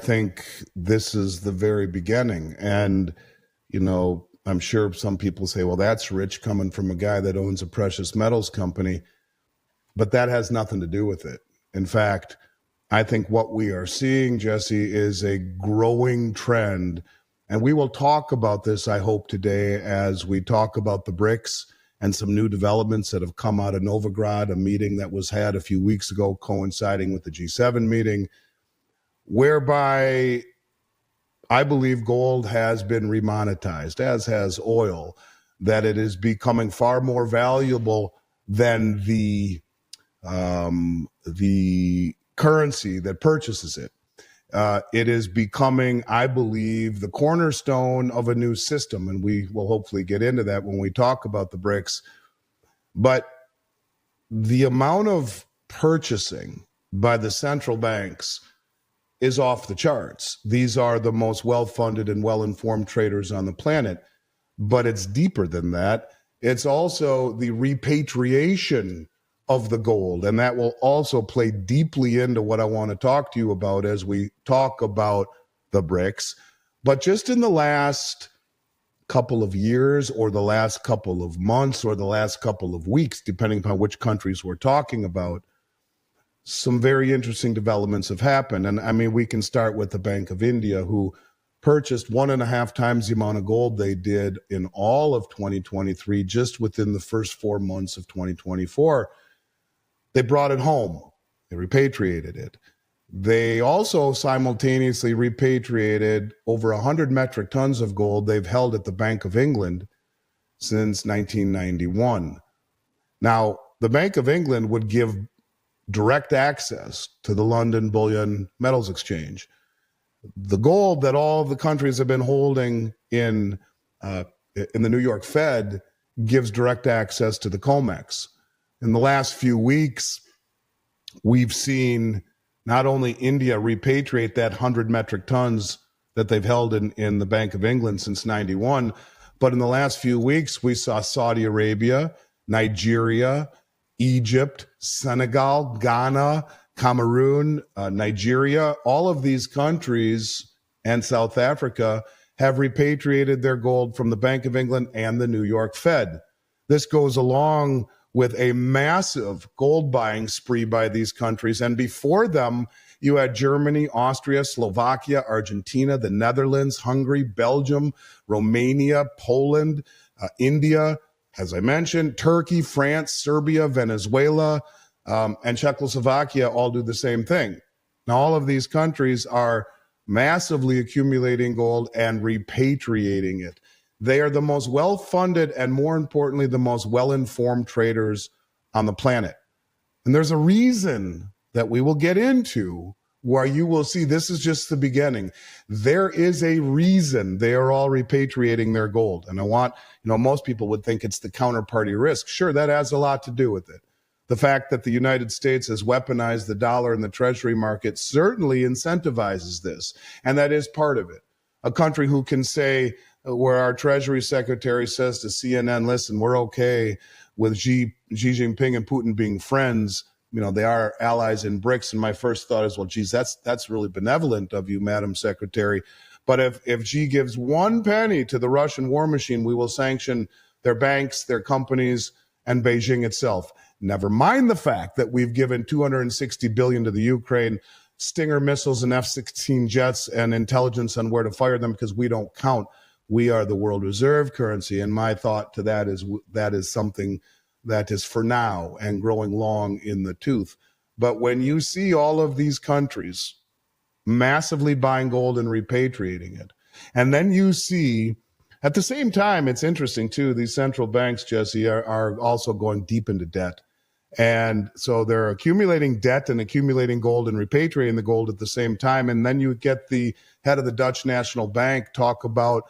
think this is the very beginning. And, you know, I'm sure some people say, well, that's rich coming from a guy that owns a precious metals company. But that has nothing to do with it. In fact, I think what we are seeing, Jesse, is a growing trend. And we will talk about this, I hope, today as we talk about the BRICS and some new developments that have come out of Novigrad, a meeting that was had a few weeks ago coinciding with the G7 meeting, whereby I believe gold has been remonetized, as has oil, that it is becoming far more valuable than the currency that purchases it. It is becoming, I believe, the cornerstone of a new system, and we will hopefully get into that when we talk about the BRICS. But the amount of purchasing by the central banks is off the charts. These are the most well-funded and well-informed traders on the planet, but it's deeper than that. It's also the repatriation of the gold, and that will also play deeply into what I want to talk to you about as we talk about the BRICS. But just in the last couple of years or the last couple of months or the last couple of weeks, depending upon which countries we're talking about, some very interesting developments have happened. And I mean, we can start with the Bank of India, who purchased 1.5 times the amount of gold they did in all of 2023, just within the first 4 months of 2024. They brought it home. They repatriated it. They also simultaneously repatriated over 100 metric tons of gold they've held at the Bank of England since 1991. Now, the Bank of England would give direct access to the London Bullion Metals Exchange. The gold that all of the countries have been holding in the New York Fed gives direct access to the COMEX. In the last few weeks, we've seen not only India repatriate that 100 metric tons that they've held in the Bank of England since 91, but in the last few weeks, we saw Saudi Arabia, Nigeria, Egypt, Senegal, Ghana, Cameroon, Nigeria, all of these countries and South Africa have repatriated their gold from the Bank of England and the New York Fed. This goes along with a massive gold buying spree by these countries. And before them, you had Germany, Austria, Slovakia, Argentina, the Netherlands, Hungary, Belgium, Romania, Poland, India, as I mentioned, Turkey, France, Serbia, Venezuela, and Czechoslovakia all do the same thing. Now, all of these countries are massively accumulating gold and repatriating it. They are the most well-funded and, more importantly, the most well-informed traders on the planet. And there's a reason that we will get into where you will see this is just the beginning. There is a reason they are all repatriating their gold. And I want, most people would think it's the counterparty risk. Sure, that has a lot to do with it. The fact that the United States has weaponized the dollar in the treasury market certainly incentivizes this. And that is part of it. A country who can say, where our Treasury Secretary says to CNN, listen, we're okay with Xi Jinping and Putin being friends. They are allies in BRICS. And my first thought is, well, geez, that's really benevolent of you, Madam Secretary. But if Xi gives 1 penny to the Russian war machine, we will sanction their banks, their companies, and Beijing itself. Never mind the fact that we've given $260 billion to the Ukraine, Stinger missiles and F-16 jets, and intelligence on where to fire them because we don't count. We are the world reserve currency. And my thought to that is something that is for now and growing long in the tooth. But when you see all of these countries massively buying gold and repatriating it, and then you see at the same time, it's interesting too, these central banks, Jesse, are also going deep into debt. And so they're accumulating debt and accumulating gold and repatriating the gold at the same time. And then you get the head of the Dutch National Bank talk about,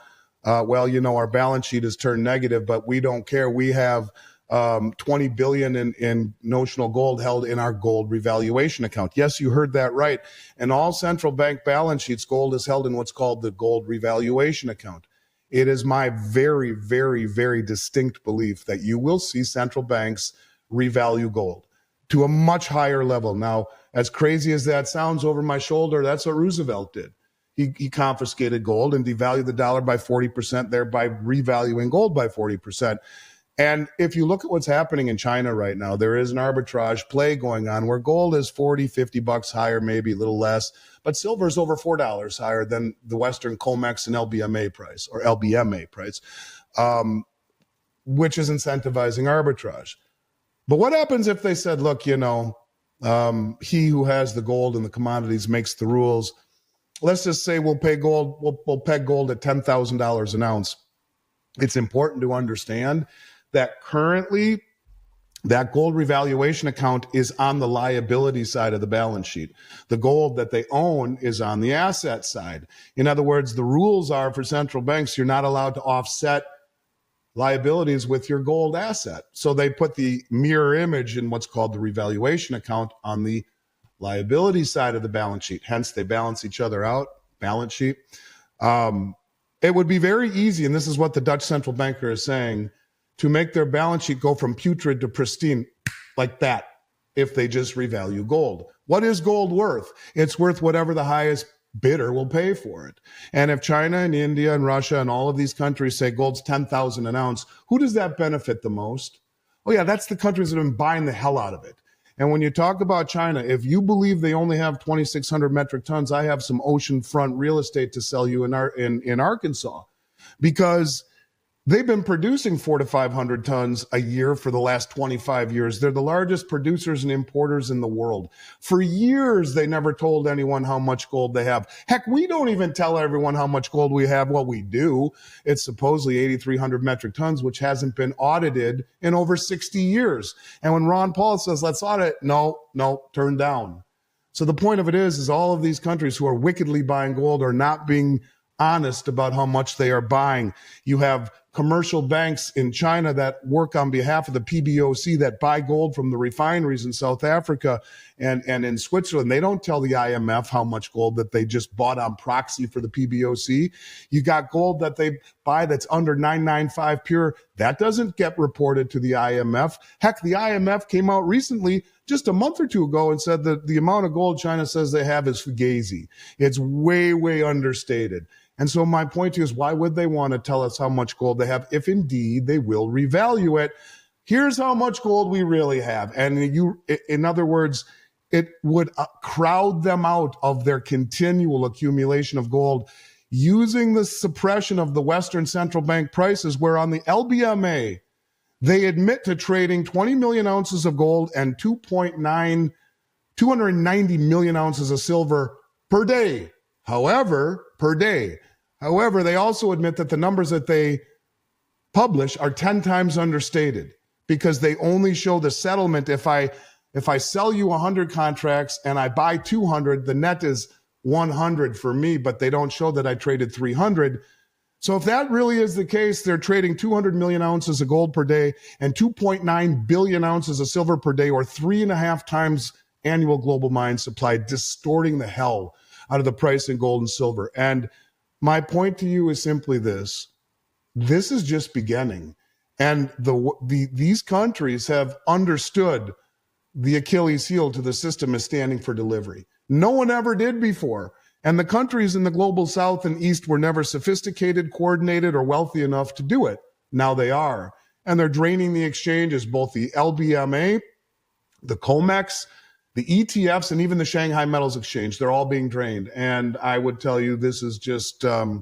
our balance sheet has turned negative, but we don't care. We have 20 billion in notional gold held in our gold revaluation account. Yes, you heard that right. And all central bank balance sheets, gold is held in what's called the gold revaluation account. It is my very, very, very distinct belief that you will see central banks revalue gold to a much higher level. Now, as crazy as that sounds over my shoulder, that's what Roosevelt did. he confiscated gold and devalued the dollar by 40%, thereby revaluing gold by 40%. And if you look at what's happening in China right now, there is an arbitrage play going on where gold is 40, 50 bucks higher, maybe a little less, but silver is over $4 higher than the Western COMEX and LBMA price, or LBMA price, which is incentivizing arbitrage. But what happens if they said, look, he who has the gold and the commodities makes the rules. Let's just say we'll peg gold at $10,000 an ounce. It's important to understand that currently that gold revaluation account is on the liability side of the balance sheet. The gold that they own is on the asset side. In other words, the rules are for central banks, you're not allowed to offset liabilities with your gold asset. So they put the mirror image in what's called the revaluation account on the liability side of the balance sheet. Hence, they balance each other out, balance sheet. It would be very easy, and this is what the Dutch central banker is saying, to make their balance sheet go from putrid to pristine like that if they just revalue gold. What is gold worth? It's worth whatever the highest bidder will pay for it. And if China and India and Russia and all of these countries say gold's 10,000 an ounce, who does that benefit the most? Oh yeah, that's the countries that have been buying the hell out of it. And when you talk about China, if you believe they only have 2,600 metric tons, I have some oceanfront real estate to sell you in Arkansas, because they've been producing 400 to 500 tons a year for the last 25 years. They're the largest producers and importers in the world. For years, they never told anyone how much gold they have. Heck, we don't even tell everyone how much gold we have. Well, we do. It's supposedly 8,300 metric tons, which hasn't been audited in over 60 years. And when Ron Paul says, let's audit, no, turn down. So the point of it is all of these countries who are wickedly buying gold are not being honest about how much they are buying. You have commercial banks in China that work on behalf of the PBOC that buy gold from the refineries in South Africa and in Switzerland. They don't tell the IMF how much gold that they just bought on proxy for the PBOC. You got gold that they buy that's under 995 pure. That doesn't get reported to the IMF. Heck, the IMF came out recently, just a month or two ago, and said that the amount of gold China says they have is fugazi. It's way, way understated. And so my point is, why would they want to tell us how much gold they have if indeed they will revalue it? Here's how much gold we really have. And in other words, it would crowd them out of their continual accumulation of gold using the suppression of the Western central bank prices, where on the LBMA, they admit to trading 20 million ounces of gold and 290 million ounces of silver per day. However, they also admit that the numbers that they publish are 10 times understated, because they only show the settlement. If I sell you 100 contracts and I buy 200, the net is 100 for me, but they don't show that I traded 300. So if that really is the case, they're trading 200 million ounces of gold per day and 2.9 billion ounces of silver per day, or 3.5 times annual global mine supply, distorting the hell out of the price in gold and silver. And my point to you is simply this. This is just beginning. And these countries have understood the Achilles heel to the system is standing for delivery. No one ever did before. And the countries in the global south and east were never sophisticated, coordinated, or wealthy enough to do it. Now they are. And they're draining the exchanges, both the LBMA, the COMEX, the ETFs, and even the Shanghai Metals Exchange. They're all being drained. And I would tell you, this is just the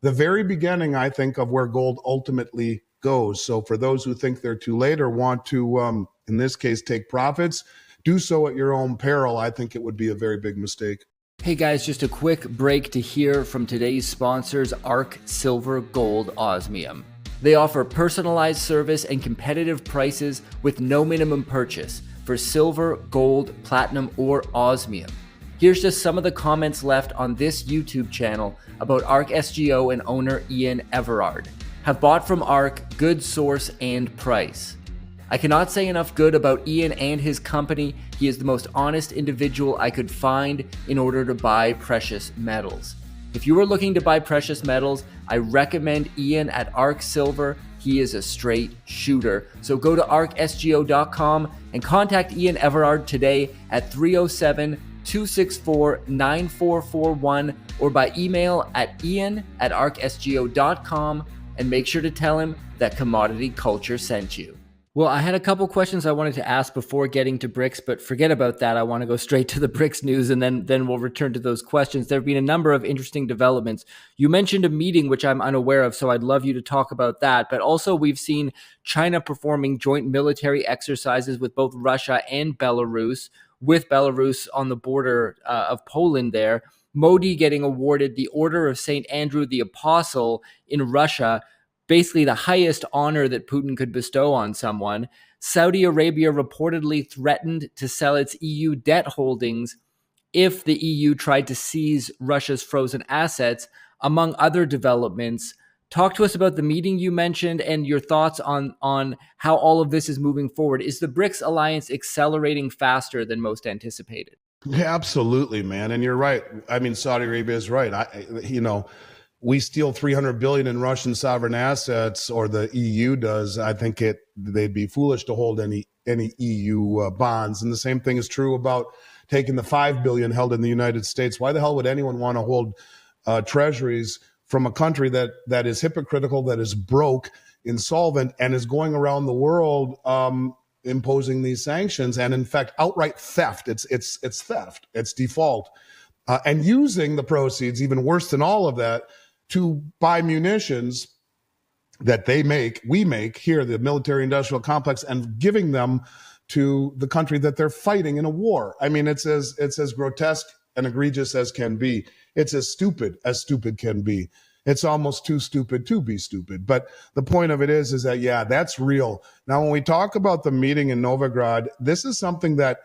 very beginning, I think, of where gold ultimately goes. So for those who think they're too late or want to, in this case, take profits, do so at your own peril. I think it would be a very big mistake. Hey guys, just a quick break to hear from today's sponsors, ARC Silver Gold Osmium. They offer personalized service and competitive prices with no minimum purchase for silver, gold, platinum, or osmium. Here's just some of the comments left on this YouTube channel about ARC SGO and owner Ian Everard. Have bought from ARC, good source and price. I cannot say enough good about Ian and his company. He is the most honest individual I could find in order to buy precious metals. If you are looking to buy precious metals, I recommend Ian at ARC Silver. He is a straight shooter. So go to arcsgo.com and contact Ian Everard today at 307 264-9441 or by email at ian@arcsgo.com, and make sure to tell him that Commodity Culture sent you. Well, I had a couple questions I wanted to ask before getting to BRICS, but forget about that. I want to go straight to the BRICS news, and then we'll return to those questions. There have been a number of interesting developments. You mentioned a meeting, which I'm unaware of, so I'd love you to talk about that. But also, we've seen China performing joint military exercises with both Russia and Belarus, with Belarus on the border of Poland there. Modi getting awarded the Order of St. Andrew the Apostle in Russia, basically the highest honor that Putin could bestow on someone. Saudi Arabia reportedly threatened to sell its EU debt holdings if the EU tried to seize Russia's frozen assets, among other developments. Talk to us about the meeting you mentioned and your thoughts on how all of this is moving forward. Is the BRICS alliance accelerating faster than most anticipated? Yeah, absolutely, man. And you're right. I mean, Saudi Arabia is right. We steal 300 billion in Russian sovereign assets, or the EU does. I think they'd be foolish to hold any EU bonds. And the same thing is true about taking the 5 billion held in the United States. Why the hell would anyone want to hold treasuries from a country that is hypocritical, that is broke, insolvent, and is going around the world imposing these sanctions, and in fact outright theft? It's theft, it's default, and using the proceeds, even worse than all of that, to buy munitions that we make here, the military industrial complex, and giving them to the country that they're fighting in a war. I mean, it's as grotesque and egregious as can be. It's as stupid can be. It's almost too stupid to be stupid. But the point of it is that, yeah, that's real. Now, when we talk about the meeting in Novigrad, this is something that,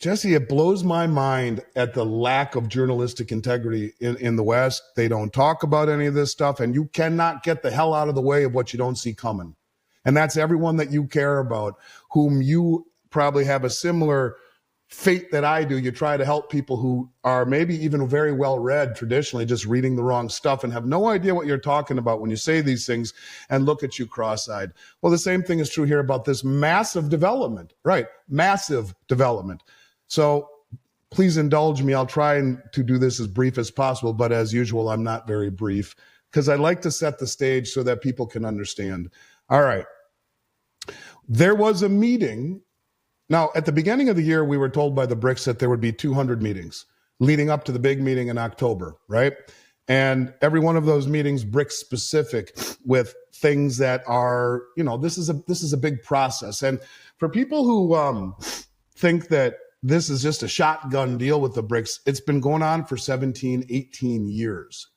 Jesse, it blows my mind at the lack of journalistic integrity in the West. They don't talk about any of this stuff, and you cannot get the hell out of the way of what you don't see coming. And that's everyone that you care about, whom you probably have a similar fate that I do. You try to help people who are maybe even very well read traditionally, just reading the wrong stuff and have no idea what you're talking about when you say these things and look at you cross-eyed. Well, the same thing is true here about this massive development, right? Massive development. So please indulge me. I'll try to do this as brief as possible, but as usual, I'm not very brief because I like to set the stage so that people can understand. All right. There was a meeting. Now, at the beginning of the year, we were told by the BRICS that there would be 200 meetings leading up to the big meeting in October, right? And every one of those meetings, BRICS specific, with things that are, this is a big process. And for people who think that this is just a shotgun deal with the BRICS, it's been going on for 17, 18 years.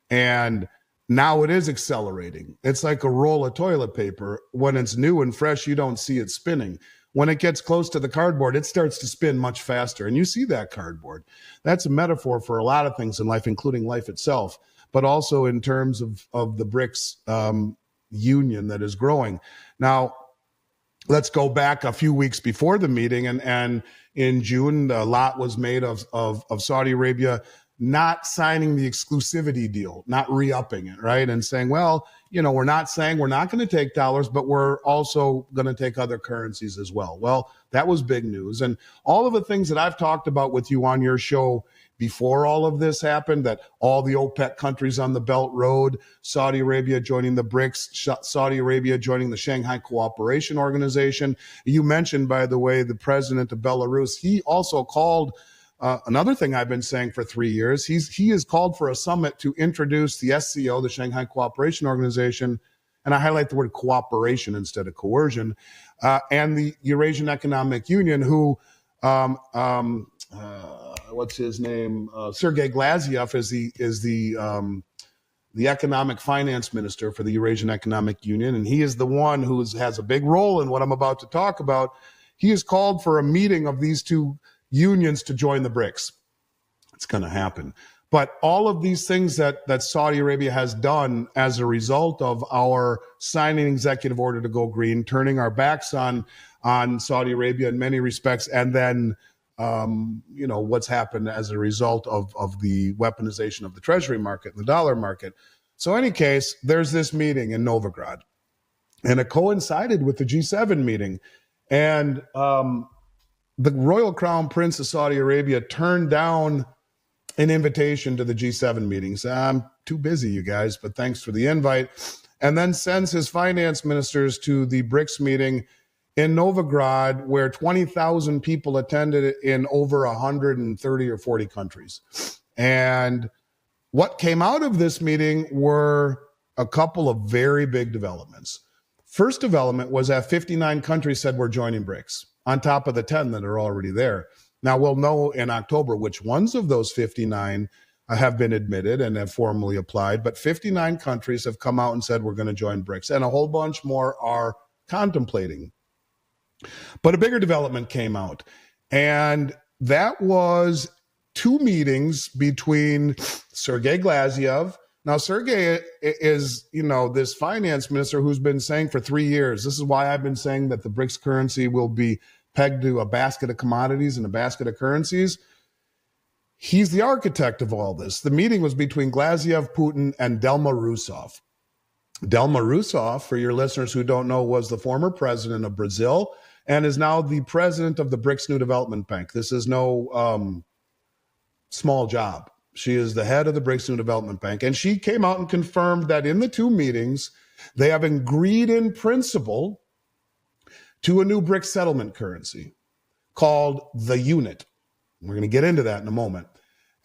And now it is accelerating. It's like a roll of toilet paper. When it's new and fresh, you don't see it spinning. When it gets close to the cardboard, it starts to spin much faster. And you see that cardboard. That's a metaphor for a lot of things in life, including life itself, but also in terms of the BRICS union that is growing. Now, let's go back a few weeks before the meeting. And in June, a lot was made of Saudi Arabia not signing the exclusivity deal, not re-upping it, right? And saying, well, we're not saying we're not going to take dollars, but we're also going to take other currencies as well. Well, that was big news. And all of the things that I've talked about with you on your show before all of this happened, that all the OPEC countries on the Belt Road, Saudi Arabia joining the BRICS, Saudi Arabia joining the Shanghai Cooperation Organization. You mentioned, by the way, the president of Belarus. He also called another thing I've been saying for 3 years. He has called for a summit to introduce the SCO, the Shanghai Cooperation Organization, and I highlight the word cooperation instead of coercion, and the Eurasian Economic Union, who, what's his name? Sergei Glaziev is the economic finance minister for the Eurasian Economic Union, and he is the one who has a big role in what I'm about to talk about. He has called for a meeting of these two unions to join the BRICS. It's going to happen. But all of these things that Saudi Arabia has done as a result of our signing executive order to go green, turning our backs on Saudi Arabia in many respects, and then what's happened as a result of the weaponization of the treasury market, the dollar market. So in any case, there's this meeting in Novigrad, and it coincided with the G7 meeting. And the Royal Crown Prince of Saudi Arabia turned down an invitation to the G7 meetings. I'm too busy, you guys, but thanks for the invite. And then sends his finance ministers to the BRICS meeting in Novigrad, where 20,000 people attended in over 130 or 40 countries. And what came out of this meeting were a couple of very big developments. First development was that 59 countries said we're joining BRICS, on top of the 10 that are already there. Now, we'll know in October which ones of those 59 have been admitted and have formally applied, but 59 countries have come out and said we're going to join BRICS, and a whole bunch more are contemplating. But a bigger development came out, and that was two meetings between Sergei Glaziev. Now, Sergei is, this finance minister who's been saying for 3 years, this is why I've been saying that the BRICS currency will be pegged to a basket of commodities and a basket of currencies. He's the architect of all this. The meeting was between Glaziev, Putin, and Dilma Rousseff. Dilma Rousseff, for your listeners who don't know, was the former president of Brazil and is now the president of the BRICS New Development Bank. This is no small job. She is the head of the BRICS New Development Bank. And she came out and confirmed that in the two meetings, they have agreed in principle to a new BRICS settlement currency called the unit. We're going to get into that in a moment.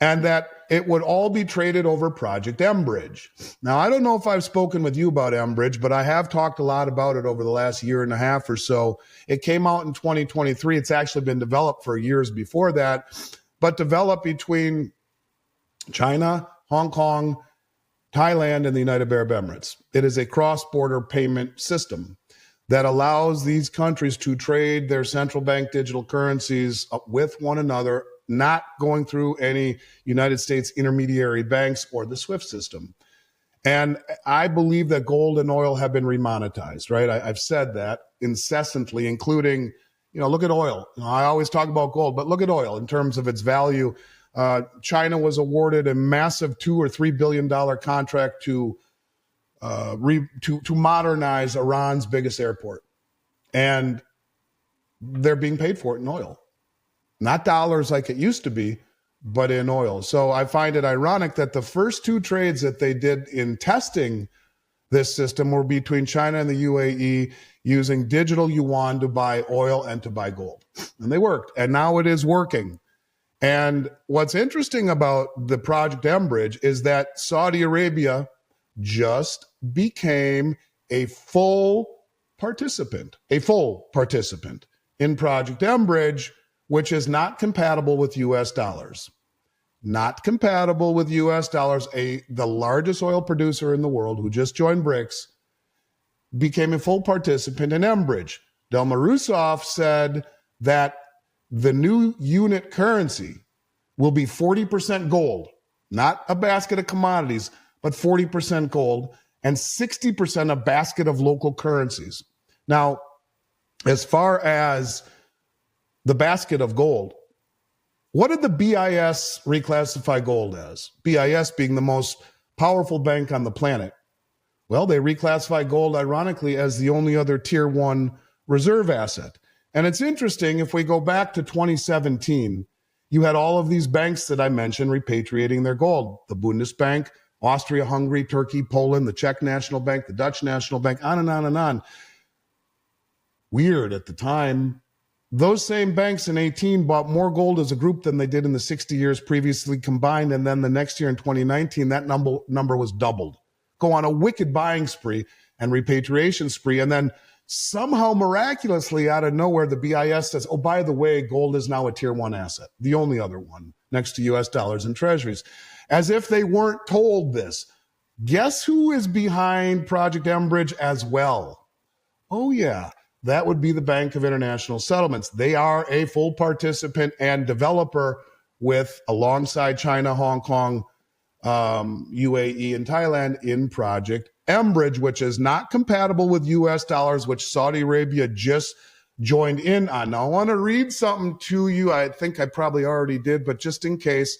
And that it would all be traded over Project M-Bridge. Now, I don't know if I've spoken with you about M-Bridge, but I have talked a lot about it over the last year and a half or so. It came out in 2023. It's actually been developed for years before that, but developed between China, Hong Kong, Thailand, and the United Arab Emirates. It is a cross-border payment system that allows these countries to trade their central bank digital currencies with one another, not going through any United States intermediary banks or the SWIFT system. And I believe that gold and oil have been remonetized, right? I've said that incessantly, including, look at oil. I always talk about gold, but look at oil in terms of its value. China was awarded a massive $2 or $3 billion contract to modernize Iran's biggest airport. And they're being paid for it in oil. Not dollars like it used to be, but in oil. So I find it ironic that the first two trades that they did in testing this system were between China and the UAE using digital yuan to buy oil and to buy gold. And they worked. And now it is working. And what's interesting about the Project M-Bridge is that Saudi Arabia just became a full participant in Project M-Bridge, which is not compatible with US dollars. Not compatible with US dollars. The largest oil producer in the world who just joined BRICS became a full participant in M-Bridge. Dilma Rousseff said that the new unit currency will be 40% gold, not a basket of commodities, but 40% gold and 60% a basket of local currencies. Now, as far as the basket of gold, what did the BIS reclassify gold as? BIS being the most powerful bank on the planet. Well, they reclassify gold, ironically, as the only other tier 1 reserve asset. And it's interesting, if we go back to 2017, you had all of these banks that I mentioned repatriating their gold. The Bundesbank, Austria, Hungary, Turkey, Poland, the Czech National Bank, the Dutch National Bank, on and on and on. Weird at the time. Those same banks in 18 bought more gold as a group than they did in the 60 years previously combined. And then the next year in 2019, that number was doubled. Go on a wicked buying spree and repatriation spree. And then somehow miraculously out of nowhere, the BIS says, oh, by the way, gold is now a tier 1 asset, the only other one next to US dollars and treasuries. As if they weren't told this. Guess who is behind Project M-Bridge as well? Oh, yeah. That would be the Bank of International Settlements. They are a full participant and developer alongside China, Hong Kong, UAE, and Thailand in Project M-Bridge, which is not compatible with US dollars, which Saudi Arabia just joined in on. Now, I want to read something to you. I think I probably already did, but just in case,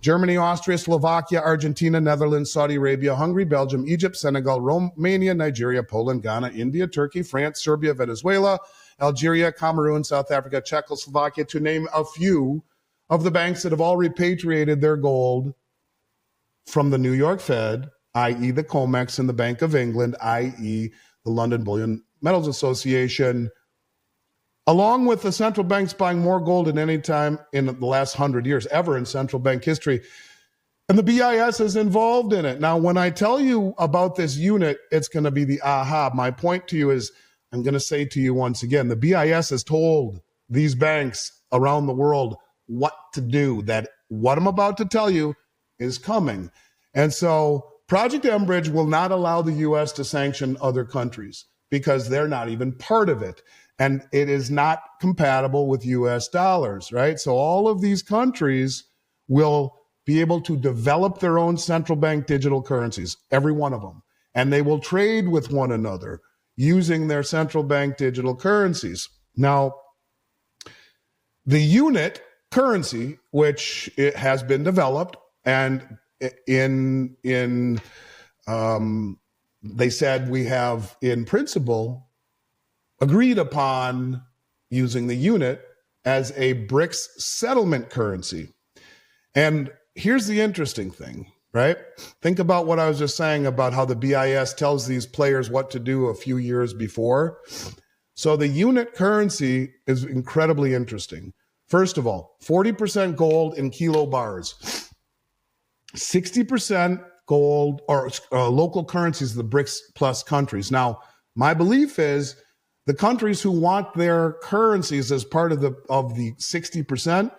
Germany, Austria, Slovakia, Argentina, Netherlands, Saudi Arabia, Hungary, Belgium, Egypt, Senegal, Romania, Nigeria, Poland, Ghana, India, Turkey, France, Serbia, Venezuela, Algeria, Cameroon, South Africa, Czechoslovakia, to name a few of the banks that have all repatriated their gold from the New York Fed, i.e. the COMEX, and the Bank of England, i.e. the London Bullion Metals Association, along with the central banks buying more gold than any time in the last 100 years, ever in central bank history. And the BIS is involved in it. Now, when I tell you about this unit, it's going to be the aha. My point to you is, I'm going to say to you once again, the BIS has told these banks around the world what to do, that what I'm about to tell you is coming. And so Project Enbridge will not allow the U.S. to sanction other countries because they're not even part of it. And it is not compatible with U.S. dollars, right? So all of these countries will be able to develop their own central bank digital currencies, every one of them. And they will trade with one another using their central bank digital currencies. Now, the unit currency, which it has been developed, and they said we have, in principle, agreed upon using the unit as a BRICS settlement currency. And here's the interesting thing, right? Think about what I was just saying about how the BIS tells these players what to do a few years before. So the unit currency is incredibly interesting. First of all, 40% gold in kilo bars, 60% gold or local currencies of the BRICS plus countries. Now, my belief is the countries who want their currencies as part of the 60%,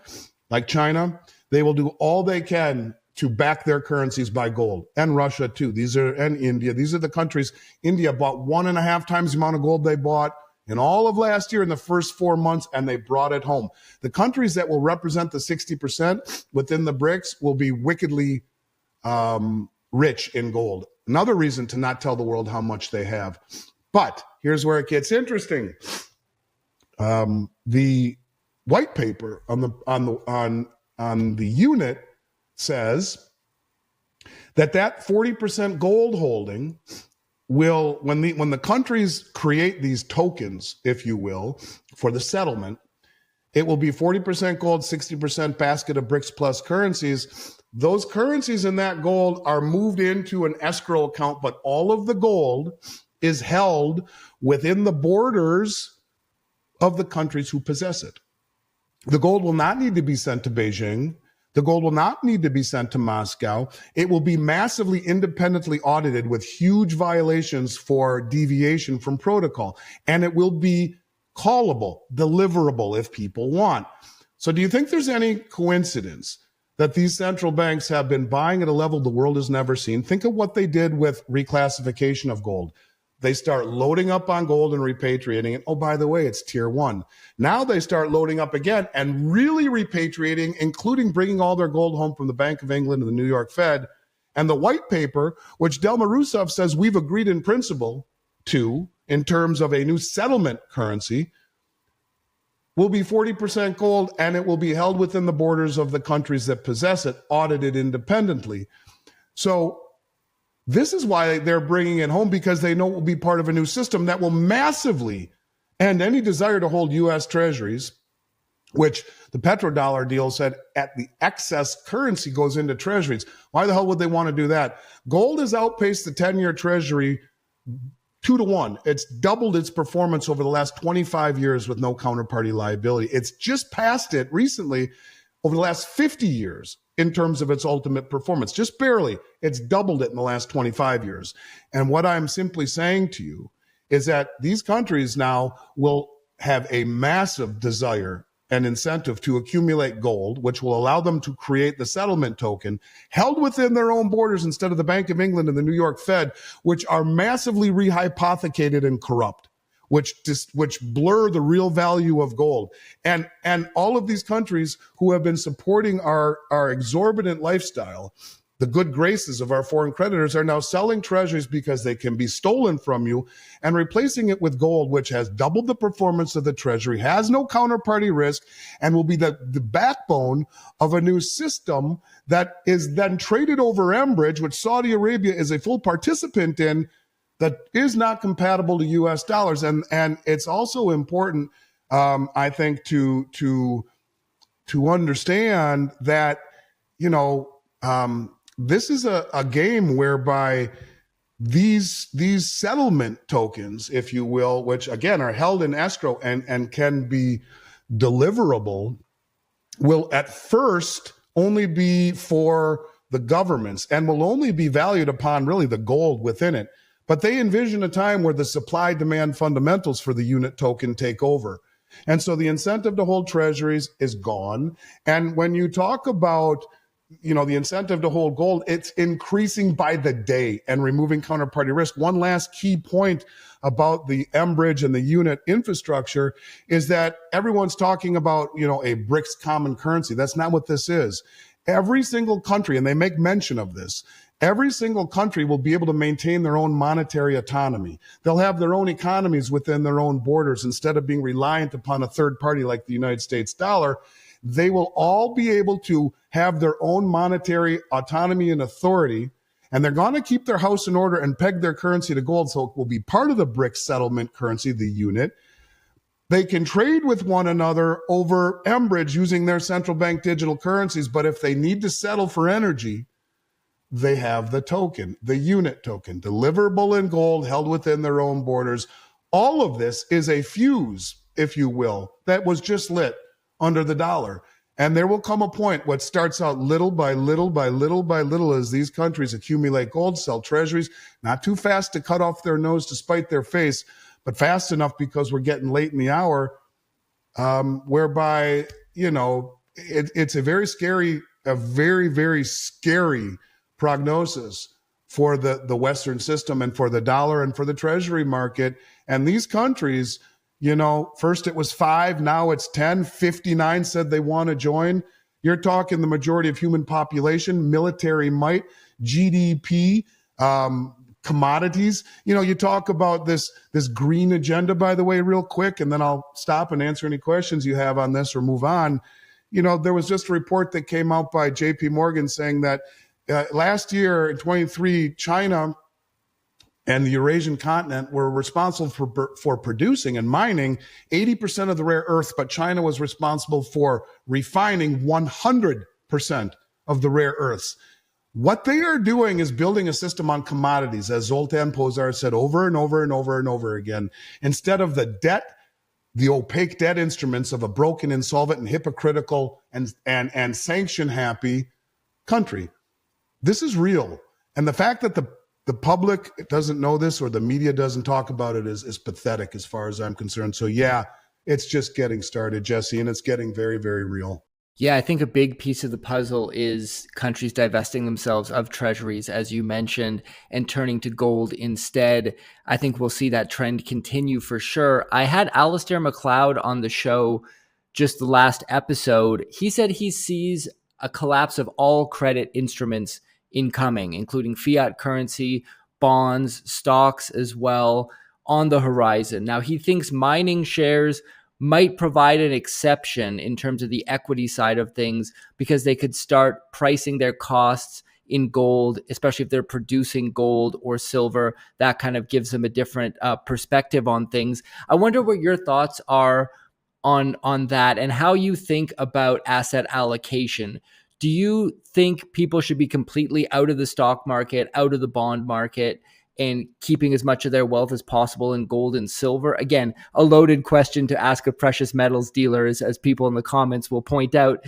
like China, they will do all they can to back their currencies by gold, and Russia too. And India. These are the countries. India bought 1.5 times the amount of gold they bought in all of last year in the first 4 months, and they brought it home. The countries that will represent the 60% within the BRICS will be wickedly rich in gold. Another reason to not tell the world how much they have. But here's where it gets interesting. The white paper on the unit says that 40% gold holding will, when the countries create these tokens, if you will, for the settlement, it will be 40% gold, 60% basket of BRICS plus currencies. Those currencies in that gold are moved into an escrow account, but all of the gold is held within the borders of the countries who possess it. The gold will not need to be sent to Beijing. The gold will not need to be sent to Moscow. It will be massively independently audited with huge violations for deviation from protocol. And it will be callable, deliverable if people want. So do you think there's any coincidence that these central banks have been buying at a level the world has never seen? Think of what they did with reclassification of gold. They start loading up on gold and repatriating it. Oh, by the way, it's tier 1. Now they start loading up again and really repatriating, including bringing all their gold home from the Bank of England and the New York Fed. And the white paper, which Delma Rousseff says we've agreed in principle to, in terms of a new settlement currency, will be 40% gold, and it will be held within the borders of the countries that possess it, audited independently. So this is why they're bringing it home, because they know it will be part of a new system that will massively end any desire to hold U.S. treasuries, which the petrodollar deal said at the excess currency goes into treasuries. Why the hell would they want to do that? Gold has outpaced the 10-year treasury 2-to-1. It's doubled its performance over the last 25 years with no counterparty liability. It's just passed it recently over the last 50 years in terms of its ultimate performance. Just barely. It's doubled it in the last 25 years. And what I'm simply saying to you is that these countries now will have a massive desire and incentive to accumulate gold, which will allow them to create the settlement token held within their own borders instead of the Bank of England and the New York Fed, which are massively rehypothecated and corrupt, which blur the real value of gold. And all of these countries who have been supporting our exorbitant lifestyle the good graces of our foreign creditors are now selling treasuries because they can be stolen from you and replacing it with gold, which has doubled the performance of the treasury, has no counterparty risk, and will be the backbone of a new system that is then traded over Enbridge, which Saudi Arabia is a full participant in, that is not compatible to U.S. dollars. And it's also important, I think, to understand that, this is a game whereby these settlement tokens, if you will, which again are held in escrow and can be deliverable, will at first only be for the governments and will only be valued upon really the gold within it. But they envision a time where the supply-demand fundamentals for the unit token take over. And so the incentive to hold treasuries is gone. And when you talk about the incentive to hold gold, it's increasing by the day and removing counterparty risk. One last key point about the Enbridge and the unit infrastructure is that everyone's talking about, a BRICS common currency. That's not what this is. Every single country, and they make mention of this, every single country will be able to maintain their own monetary autonomy. They'll have their own economies within their own borders instead of being reliant upon a third party like the United States dollar. They will all be able to have their own monetary autonomy and authority, and they're going to keep their house in order and peg their currency to gold, so it will be part of the BRICS settlement currency, the unit. They can trade with one another over Enbridge using their central bank digital currencies, but if they need to settle for energy, they have the token, the unit token, deliverable in gold, held within their own borders. All of this is a fuse, if you will, that was just lit under the dollar. And there will come a point, what starts out little by little by little by little as these countries accumulate gold, sell treasuries, not too fast to cut off their nose to spite their face, but fast enough because we're getting late in the hour, whereby, it's a very scary, a very, very scary prognosis for the Western system and for the dollar and for the treasury market. And these countries, first it was 5, now it's 10, 59 said they want to join. You're talking the majority of human population, military might, GDP, commodities. You talk about this green agenda, by the way, real quick, and then I'll stop and answer any questions you have on this or move on. There was just a report that came out by JP Morgan saying that last year in 23, China and the Eurasian continent were responsible for producing and mining 80% of the rare earths, but China was responsible for refining 100% of the rare earths. What they are doing is building a system on commodities, as Zoltan Pozar said over and over and over and over again, instead of the debt, the opaque debt instruments of a broken, insolvent, and hypocritical and sanction-happy country. This is real. And the fact that the public doesn't know this or the media doesn't talk about it is pathetic as far as I'm concerned. So yeah, it's just getting started, Jesse, and it's getting very, very real. Yeah, I think a big piece of the puzzle is countries divesting themselves of treasuries, as you mentioned, and turning to gold instead. I think we'll see that trend continue for sure. I had Alistair McLeod on the show just the last episode. He said he sees a collapse of all credit instruments incoming, including fiat currency, bonds, stocks as well, on the horizon. Now, he thinks mining shares might provide an exception in terms of the equity side of things because they could start pricing their costs in gold, especially if they're producing gold or silver. That kind of gives them a different perspective on things. I wonder what your thoughts are on that and how you think about asset allocation. Do you think people should be completely out of the stock market, out of the bond market, and keeping as much of their wealth as possible in gold and silver? Again, a loaded question to ask a precious metals dealer, as people in the comments will point out.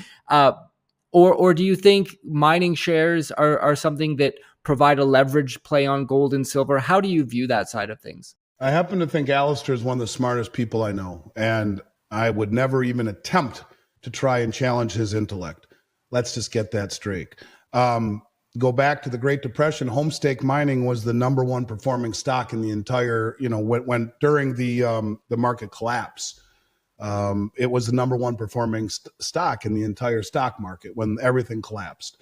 Or do you think mining shares are something that provide a leverage play on gold and silver? How do you view that side of things? I happen to think Alistair is one of the smartest people I know, and I would never even attempt to try and challenge his intellect. Let's just get that straight. Go back to the Great Depression. Homestake mining was the number one performing stock in the entire, when during the market collapse. It was the number one performing stock in the entire stock market when everything collapsed.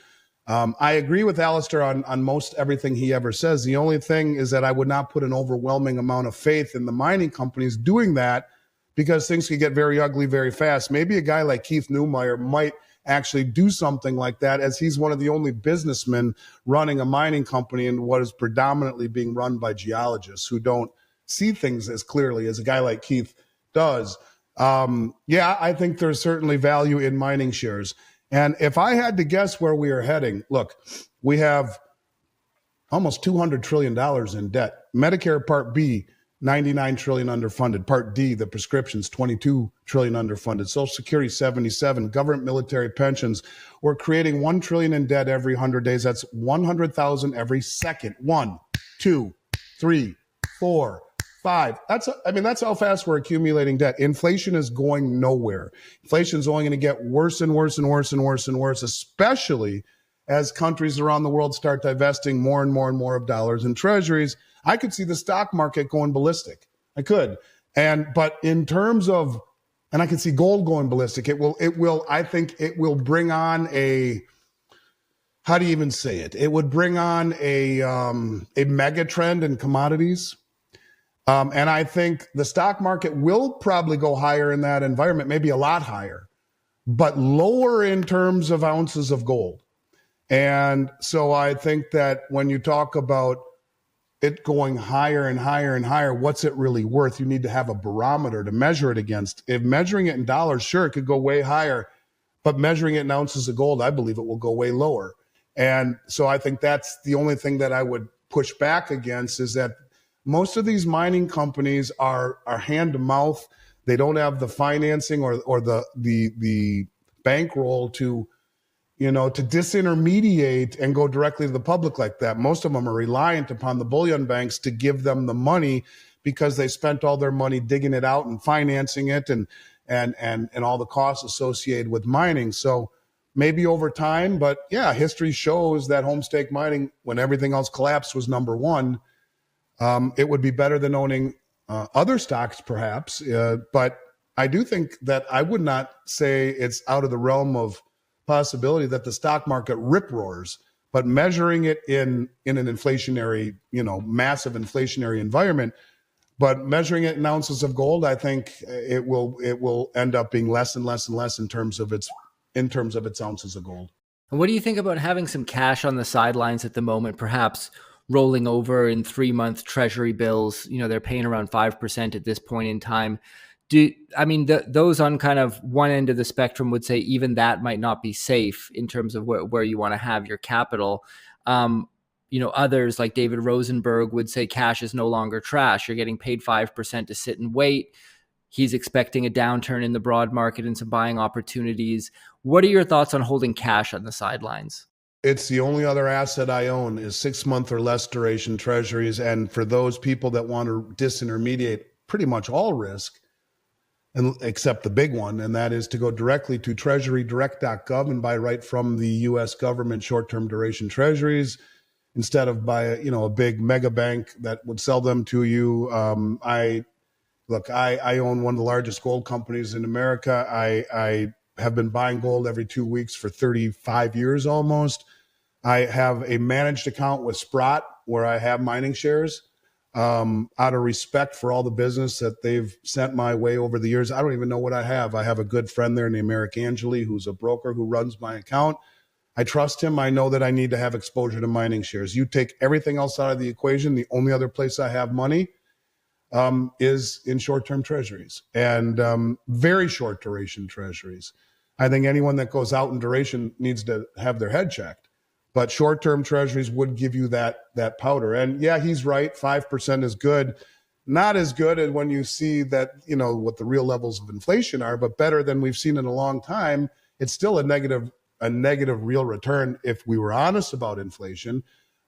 I agree with Alistair on most everything he ever says. The only thing is that I would not put an overwhelming amount of faith in the mining companies doing that, because things can get very ugly very fast. Maybe a guy like Keith Neumeyer might actually do something like that, as he's one of the only businessmen running a mining company in what is predominantly being run by geologists who don't see things as clearly as a guy like Keith does. Yeah, I think there's certainly value in mining shares. And if I had to guess where we are heading, look, we have almost $200 trillion in debt. Medicare Part B, 99 trillion underfunded. Part D, the prescriptions, 22 trillion underfunded. Social Security, 77. Government military pensions. We're creating 1 trillion in debt every 100 days. That's 100,000 every second. 1, 2, 3, 4, 5. That's how fast we're accumulating debt. Inflation is going nowhere. Inflation is only going to get worse and worse and worse and worse and worse, especially as countries around the world start divesting more and more and more of dollars and treasuries. I could see the stock market going ballistic. I could. But in terms of, and I can see gold going ballistic. I think it will bring on how do you even say it? It would bring on a mega trend in commodities. And I think the stock market will probably go higher in that environment, maybe a lot higher, but lower in terms of ounces of gold. And so I think that when you talk about it going higher and higher and higher, what's it really worth? You need to have a barometer to measure it against. If measuring it in dollars, sure, it could go way higher, but measuring it in ounces of gold, I believe it will go way lower. And so I think that's the only thing that I would push back against, is that most of these mining companies are hand to mouth. They don't have the financing or the bankroll to disintermediate and go directly to the public like that. Most of them are reliant upon the bullion banks to give them the money, because they spent all their money digging it out and financing it and all the costs associated with mining. So maybe over time, but yeah, history shows that home stake mining, when everything else collapsed, was number one. It would be better than owning other stocks, perhaps. But I do think that I would not say it's out of the realm of possibility that the stock market rip roars, but measuring it in an inflationary, massive inflationary environment, but measuring it in ounces of gold, I think it will end up being less and less and less in terms of its ounces of gold. And what do you think about having some cash on the sidelines at the moment, perhaps rolling over in 3-month treasury bills? They're paying around 5% at this point in time. Those on kind of one end of the spectrum would say even that might not be safe in terms of where you want to have your capital. Others like David Rosenberg would say cash is no longer trash. You're getting paid 5% to sit and wait. He's expecting a downturn in the broad market and some buying opportunities. What are your thoughts on holding cash on the sidelines? It's the only other asset I own is 6-month or less duration treasuries. And for those people that want to disintermediate pretty much all risk, and except the big one, and that is to go directly to treasurydirect.gov and buy right from the U.S. government short-term duration treasuries, instead of by a big mega bank that would sell them to you. I own one of the largest gold companies in America. I have been buying gold every 2 weeks for 35 years almost. I have a managed account with Sprott where I have mining shares. Out of respect for all the business that they've sent my way over the years, I don't even know what I have. I have a good friend there named Eric Angeli, who's a broker who runs my account. I trust him. I know that I need to have exposure to mining shares. You take everything else out of the equation, the only other place I have money is in short-term treasuries, and very short duration treasuries. I think anyone that goes out in duration needs to have their head checked. But short-term treasuries would give you that powder. And yeah, he's right. 5% is good. Not as good as when you see that, what the real levels of inflation are, but better than we've seen in a long time. It's still a negative real return if we were honest about inflation.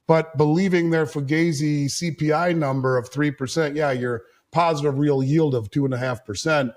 But believing their Fugazi CPI number of 3%, yeah, your positive real yield of 2.5%,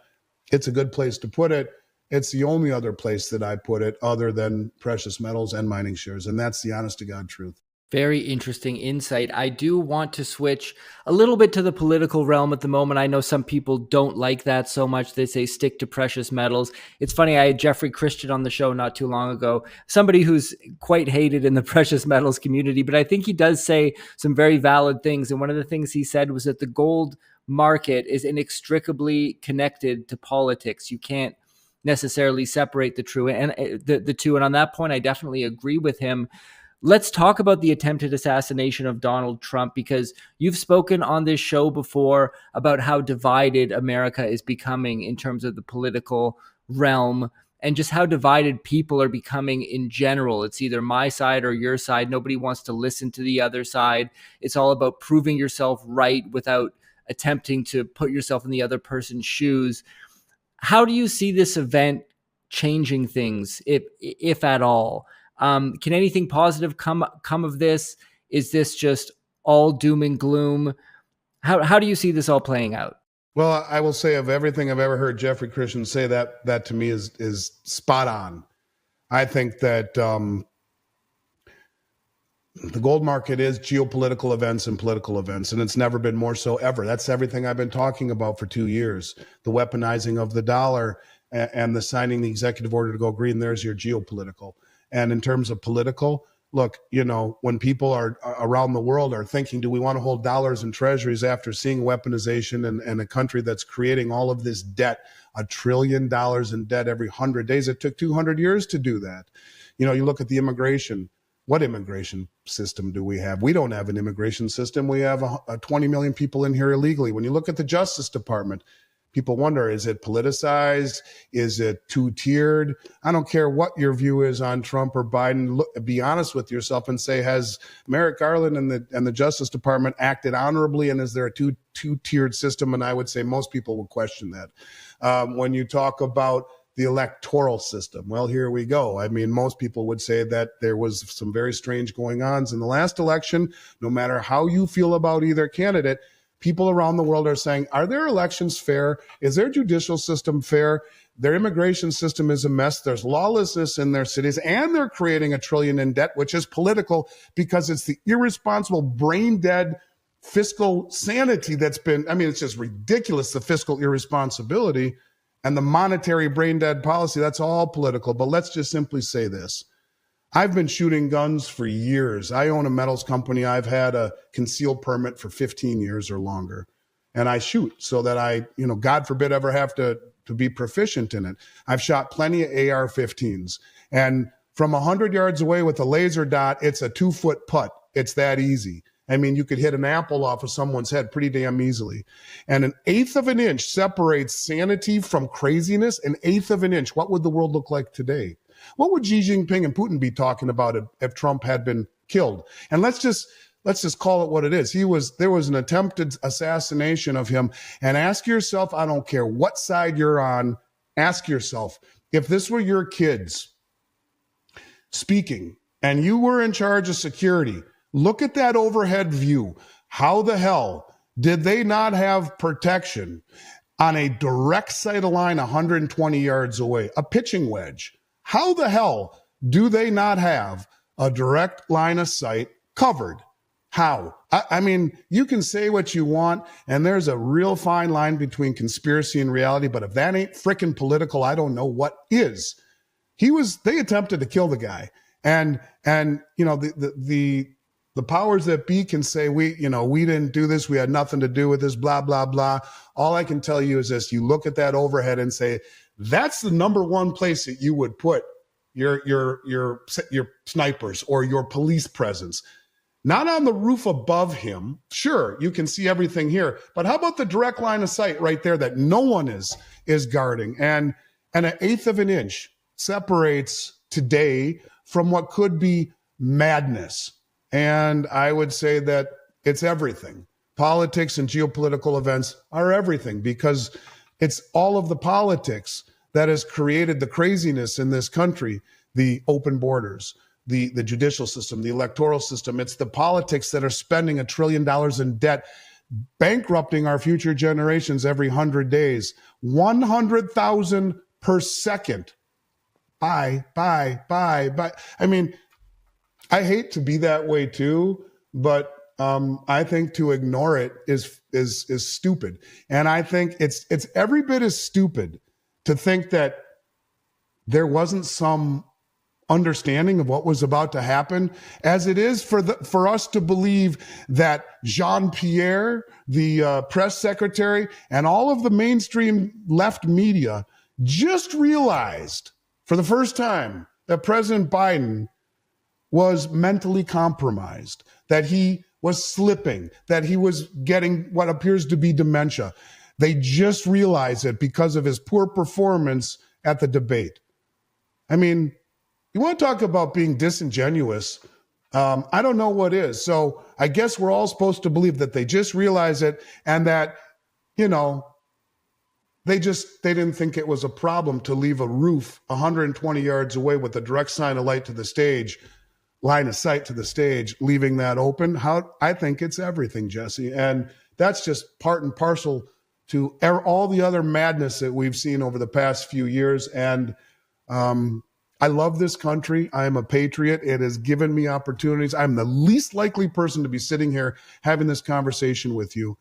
it's a good place to put it. It's the only other place that I put it other than precious metals and mining shares. And that's the honest to God truth. Very interesting insight. I do want to switch a little bit to the political realm at the moment. I know some people don't like that so much. They say stick to precious metals. It's funny, I had Jeffrey Christian on the show not too long ago, somebody who's quite hated in the precious metals community, but I think he does say some very valid things. And one of the things he said was that the gold market is inextricably connected to politics. You can't necessarily separate the true and the two. And on that point, I definitely agree with him. Let's talk about the attempted assassination of Donald Trump, because you've spoken on this show before about how divided America is becoming in terms of the political realm and just how divided people are becoming in general. It's either my side or your side. Nobody wants to listen to the other side. It's all about proving yourself right without attempting to put yourself in the other person's shoes. How do you see this event changing things, if at all? Can anything positive come of this? Is this just all doom and gloom? How do you see this all playing out? Well, I will say, of everything I've ever heard Jeffrey Christian say, that to me is spot on. I think that the gold market is geopolitical events and political events, and it's never been more so ever. That's everything I've been talking about for 2 years. The weaponizing of the dollar and the signing the executive order to go green, there's your geopolitical. And in terms of political, look, when people are around the world are thinking, do we want to hold dollars and treasuries after seeing weaponization and a country that's creating all of this debt, $1 trillion in debt every 100 days? It took 200 years to do that. You look at the immigration. What immigration system do we have? We don't have an immigration system. We have 20 million people in here illegally. When you look at the Justice Department, people wonder, is it politicized? Is it two-tiered? I don't care what your view is on Trump or Biden. Be honest with yourself and say, has Merrick Garland and the Justice Department acted honorably, and is there a two-tiered system? And I would say most people will question that. When you talk about the electoral system, well, here we go. I mean, most people would say that there was some very strange going-ons in the last election. No matter how you feel about either candidate, people around the world are saying, are their elections fair? Is their judicial system fair? Their immigration system is a mess. There's lawlessness in their cities, and they're creating $1 trillion in debt, which is political because it's the irresponsible, brain-dead fiscal sanity that's been, it's just ridiculous, the fiscal irresponsibility and the monetary brain-dead policy. That's all political. But let's just simply say this. I've been shooting guns for years. I own a metals company. I've had a concealed permit for 15 years or longer. And I shoot so that I, God forbid, ever have to be proficient in it. I've shot plenty of AR-15s. And from 100 yards away with a laser dot, it's a 2-foot putt. It's that easy. You could hit an apple off of someone's head pretty damn easily. And 1/8 of an inch separates sanity from craziness. 1/8 of an inch. What would the world look like today? What would Xi Jinping and Putin be talking about if Trump had been killed? And let's just call it what it is. There was an attempted assassination of him. And ask yourself, I don't care what side you're on, ask yourself, if this were your kids speaking and you were in charge of security, look at that overhead view. How the hell did they not have protection on a direct sight of line 120 yards away, a pitching wedge? How the hell do they not have a direct line of sight covered? How? You can say what you want, and there's a real fine line between conspiracy and reality, but if that ain't frickin' political, I don't know what is. They attempted to kill the guy. And the powers that be can say, we didn't do this. We had nothing to do with this, blah, blah, blah. All I can tell you is this. You look at that overhead and say, that's the number one place that you would put your snipers or your police presence. Not on the roof above him. Sure, you can see everything here. But how about the direct line of sight right there that no one is guarding? And 1/8 of an inch separates today from what could be madness. And I would say that it's everything. Politics and geopolitical events are everything, because it's all of the politics that has created the craziness in this country, the open borders, the judicial system, the electoral system. It's the politics that are spending $1 trillion in debt, bankrupting our future generations every 100 days. 100,000 per second. Buy. I hate to be that way too, but I think to ignore it is stupid. And I think it's every bit as stupid to think that there wasn't some understanding of what was about to happen as it is for us to believe that Jean-Pierre, the press secretary, and all of the mainstream left media just realized for the first time that President Biden was mentally compromised, that he was slipping, that he was getting what appears to be dementia. They just realized it because of his poor performance at the debate. I mean, you want to talk about being disingenuous? I don't know what is. So I guess we're all supposed to believe that they just realize it and that, you know, they didn't think it was a problem to leave a roof 120 yards away with a direct line of sight to the stage, leaving that open. I think it's everything, Jesse. And that's just part and parcel to all the other madness that we've seen over the past few years. And I love this country. I am a patriot. It has given me opportunities. I'm the least likely person to be sitting here having this conversation with you.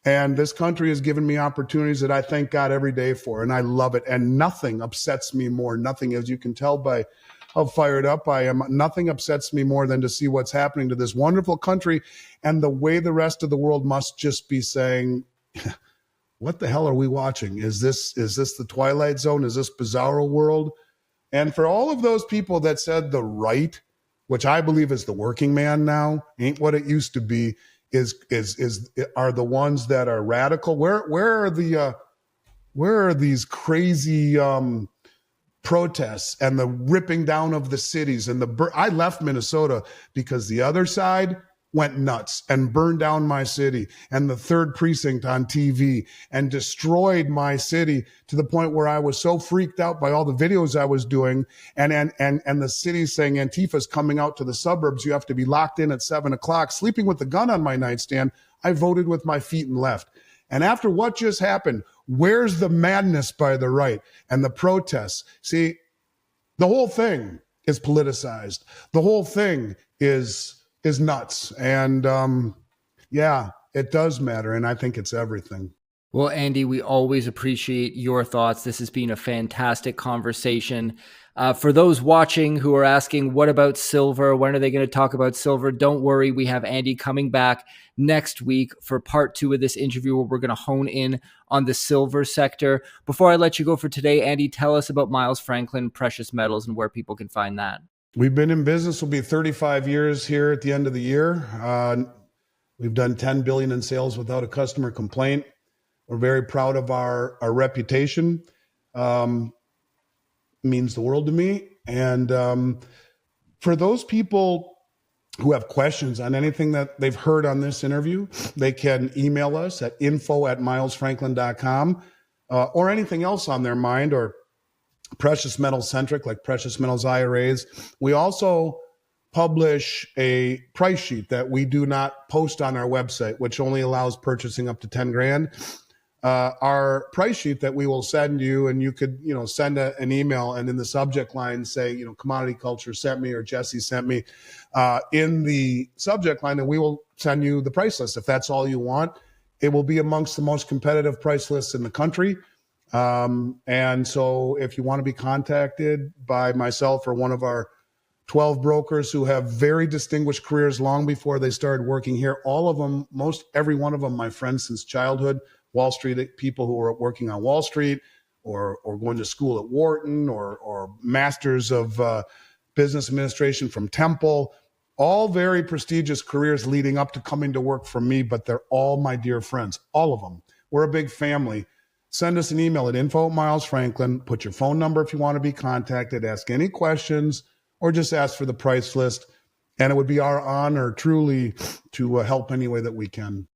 And this country has given me opportunities that I thank God every day for, and I love it. And nothing upsets me more. Nothing, as you can tell by how fired up I am, nothing upsets me more than to see what's happening to this wonderful country and the way the rest of the world must just be saying, what the hell are we watching? Is this the Twilight Zone? Is this bizarro world? And for all of those people that said the right, which I believe is the working man now, ain't what it used to be, are the ones that are radical. Where are these crazy protests and the ripping down of the cities and I left Minnesota because the other side went nuts and burned down my city and the third precinct on TV and destroyed my city to the point where I was so freaked out by all the videos I was doing and the city saying Antifa's coming out to the suburbs. You have to be locked in at 7:00, sleeping with the gun on my nightstand. I voted with my feet and left. And after what just happened, where's the madness by the right and the protests? See, the whole thing is politicized. The whole thing is nuts. And yeah, it does matter. And I think it's everything. Well, Andy, we always appreciate your thoughts. This has been a fantastic conversation. For those watching who are asking, what about silver? When are they going to talk about silver? Don't worry. We have Andy coming back next week for part 2 of this interview where we're going to hone in on the silver sector. Before I let you go for today, Andy, tell us about Miles Franklin Precious Metals and where people can find that. We've been in business. Will be 35 years here at the end of the year. We've done $10 billion in sales without a customer complaint. We're very proud of our reputation. Means the world to me. And for those people who have questions on anything that they've heard on this interview, they can email us at info@milesfranklin.com or anything else on their mind or precious metal centric, like precious metals IRAs. We also publish a price sheet that we do not post on our website, which only allows purchasing up to 10 grand. Our price sheet that we will send you, and you could, send an email and in the subject line say, Commodity Culture sent me or Jesse sent me in the subject line, and we will send you the price list. If that's all you want, it will be amongst the most competitive price lists in the country. And so if you want to be contacted by myself or one of our 12 brokers who have very distinguished careers long before they started working here, all of them, every one of them, my friends since childhood, Wall Street people who are working on Wall Street or going to school at Wharton or masters of business administration from Temple, all very prestigious careers leading up to coming to work for me, but they're all my dear friends, all of them. We're a big family. Send us an email at info@milesfranklin. Put your phone number if you want to be contacted. Ask any questions or just ask for the price list. And it would be our honor truly to help any way that we can.